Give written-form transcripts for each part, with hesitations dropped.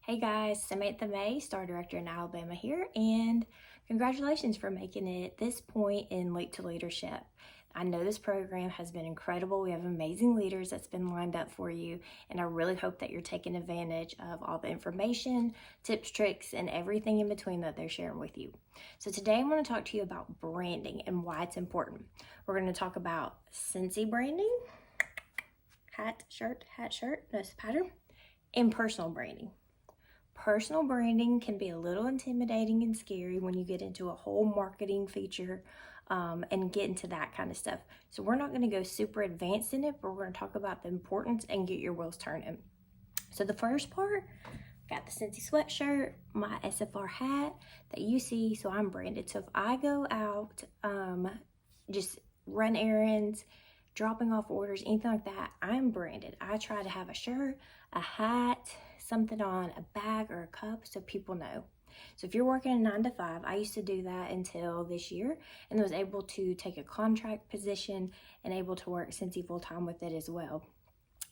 Hey guys, Samantha May, Star Director in Alabama here, and congratulations for making it this point in Leap to Leadership. I know this program has been incredible. We have amazing leaders that's been lined up for you, and I really hope that you're taking advantage of all the information, tips, tricks, and everything in between that they're sharing with you. So today I'm going to talk to you about branding and why it's important. We're going to talk about Scentsy branding, hat, shirt, nose pattern, and personal branding. Personal branding can be a little intimidating and scary when you get into a whole marketing feature and get into that kind of stuff. So we're not going to go super advanced in it, but we're going to talk about the importance and get your wheels turning. So the first part, got the Scentsy sweatshirt, my SFR hat that you see, so I'm branded. So if I go out, just run errands, dropping off orders, anything like that, I'm branded. I try to have a shirt, a hat, something on, a bag or a cup so people know. So if you're working a 9 to 5, I used to do that until this year and was able to take a contract position and able to work Scentsy full time with it as well.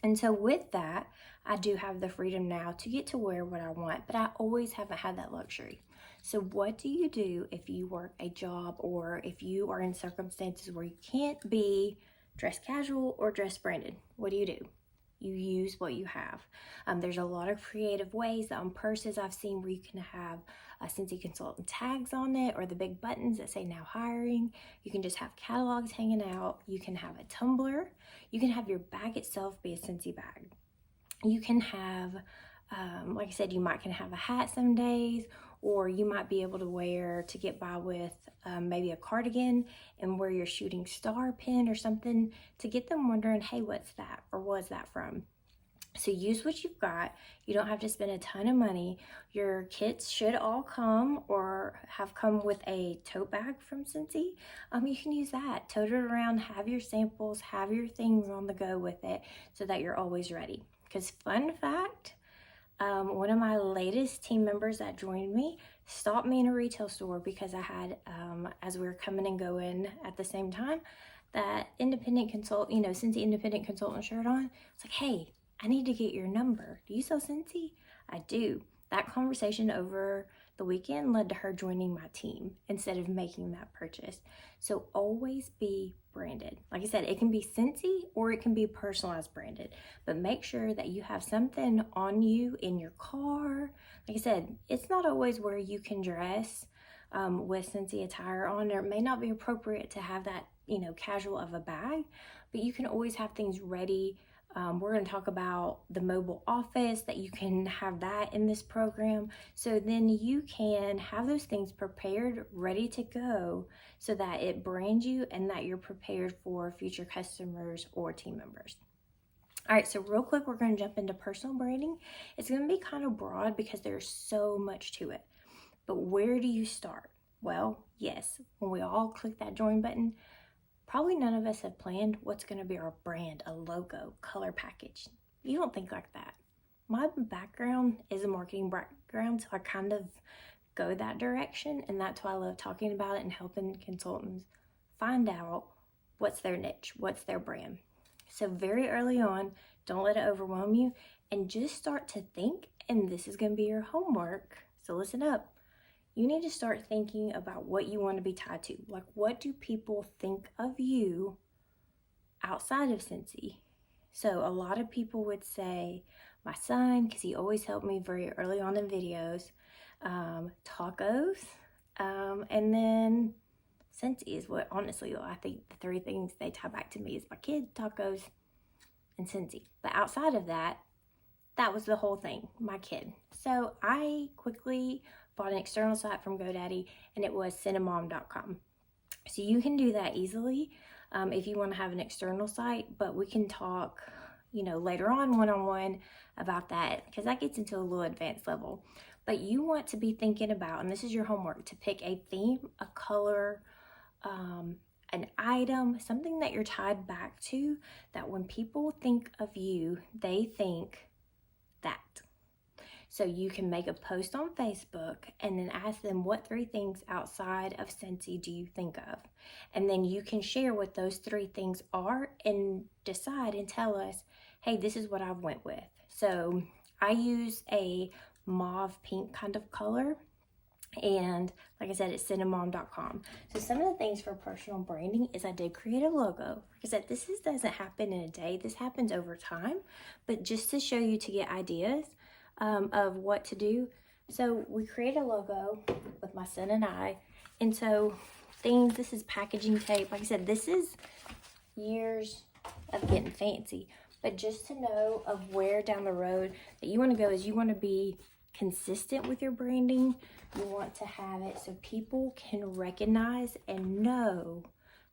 And so with that, I do have the freedom now to get to wear what I want, but I always haven't had that luxury. So what do you do if you work a job or if you are in circumstances where you can't be dress casual or dress branded? What do? You use what you have. There's a lot of creative ways that on purses I've seen where you can have Scentsy consultant tags on it or the big buttons that say now hiring. You can just have catalogs hanging out. You can have a tumbler. You can have your bag itself be a Scentsy bag. You can have, like I said, you might can have a hat some days, or you might be able to wear to get by with maybe a cardigan and wear your shooting star pin or something to get them wondering, hey, what's that or what's that from? So use what you've got. You don't have to spend a ton of money. Your kits should all come or have come with a tote bag from Scentsy. You can use that. Tote it around, have your samples, have your things on the go with it so that you're always ready. Because fun fact, one of my latest team members that joined me stopped me in a retail store because I had, as we were coming and going at the same time, that independent Scentsy independent consultant shirt on. It's like, hey, I need to get your number. Do you sell Scentsy? I do. That conversation over the weekend led to her joining my team instead of making that purchase. So always be branded. Like I said, it can be Scentsy or it can be personalized branded, but make sure that you have something on you in your car. Like I said, it's not always where you can dress with Scentsy attire on, or it may not be appropriate to have that, casual of a bag, but you can always have things ready. We're going to talk about the mobile office, that you can have that in this program. So then you can have those things prepared, ready to go so that it brands you and that you're prepared for future customers or team members. All right, so real quick, we're going to jump into personal branding. It's going to be kind of broad because there's so much to it. But where do you start? Well, yes, when we all click that join button, probably none of us have planned what's going to be our brand, a logo, color package. You don't think like that. My background is a marketing background, so I kind of go that direction, and that's why I love talking about it and helping consultants find out what's their niche, what's their brand. So very early on, don't let it overwhelm you, and just start to think, and this is going to be your homework, so listen up. You need to start thinking about what you want to be tied to. Like, what do people think of you outside of Scentsy? So a lot of people would say my son, because he always helped me very early on in videos, tacos, and then Scentsy is what, honestly, I think the 3 things they tie back to me is my kid, tacos, and Scentsy. But outside of that, that was the whole thing, my kid. So I quickly bought an external site from GoDaddy, and it was cinnamom.com. So you can do that easily if you want to have an external site, but we can talk, later on one-on-one about that, because that gets into a little advanced level. But you want to be thinking about, and this is your homework, to pick a theme, a color, an item, something that you're tied back to, that when people think of you, they think that. So you can make a post on Facebook and then ask them, what 3 things outside of Scentsy do you think of? And then you can share what those 3 things are and decide and tell us, hey, this is what I went with. So I use a mauve pink kind of color. And like I said, it's cinnamon.com. So some of the things for personal branding is I did create a logo. Like I said, doesn't happen in a day. This happens over time, but just to show you to get ideas of what to do. So we created a logo with my son and I. And so this is packaging tape. Like I said, this is years of getting fancy. But just to know of where down the road that you want to go is you want to be consistent with your branding. You want to have it so people can recognize and know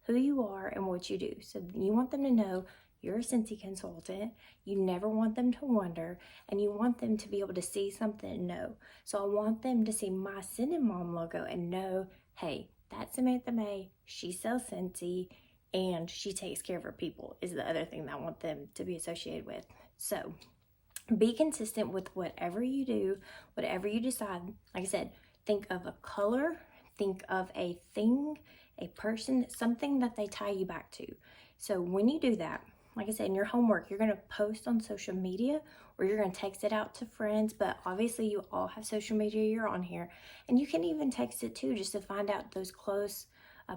who you are and what you do. So you want them to know you're a Scentsy consultant. You never want them to wonder, and you want them to be able to see something and know. So I want them to see my Cinnamon logo and know, hey, that's Samantha May. She sells Scentsy and she takes care of her people is the other thing that I want them to be associated with. So be consistent with whatever you do, whatever you decide. Like I said, think of a color, think of a thing, a person, something that they tie you back to. So when you do that, like I said, in your homework, you're going to post on social media or you're going to text it out to friends, but obviously you all have social media, you're on here, and you can even text it too, just to find out those close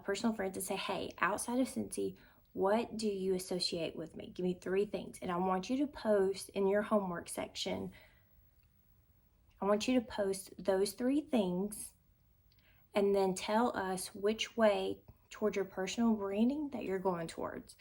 personal friends and say, hey, outside of Scentsy, what do you associate with me? Give me 3 things. And I want you to post in your homework section. I want you to post those 3 things and then tell us which way towards your personal branding that you're going towards,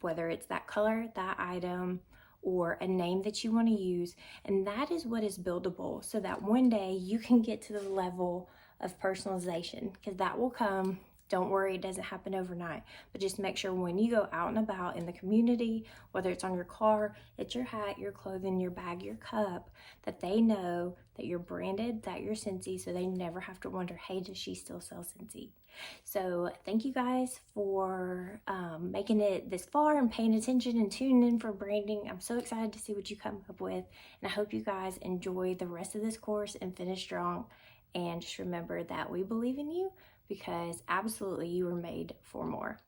whether it's that color, that item, or a name that you want to use. And that is what is buildable, so that one day you can get to the level of personalization, because that will come. Don't worry, it doesn't happen overnight, but just make sure when you go out and about in the community, whether it's on your car, it's your hat, your clothing, your bag, your cup, that they know that you're branded, that you're Scentsy, so they never have to wonder, hey, does she still sell Scentsy? So thank you guys for making it this far and paying attention and tuning in for branding. I'm so excited to see what you come up with, and I hope you guys enjoy the rest of this course and finish strong. And just remember that we believe in you, because absolutely you were made for more.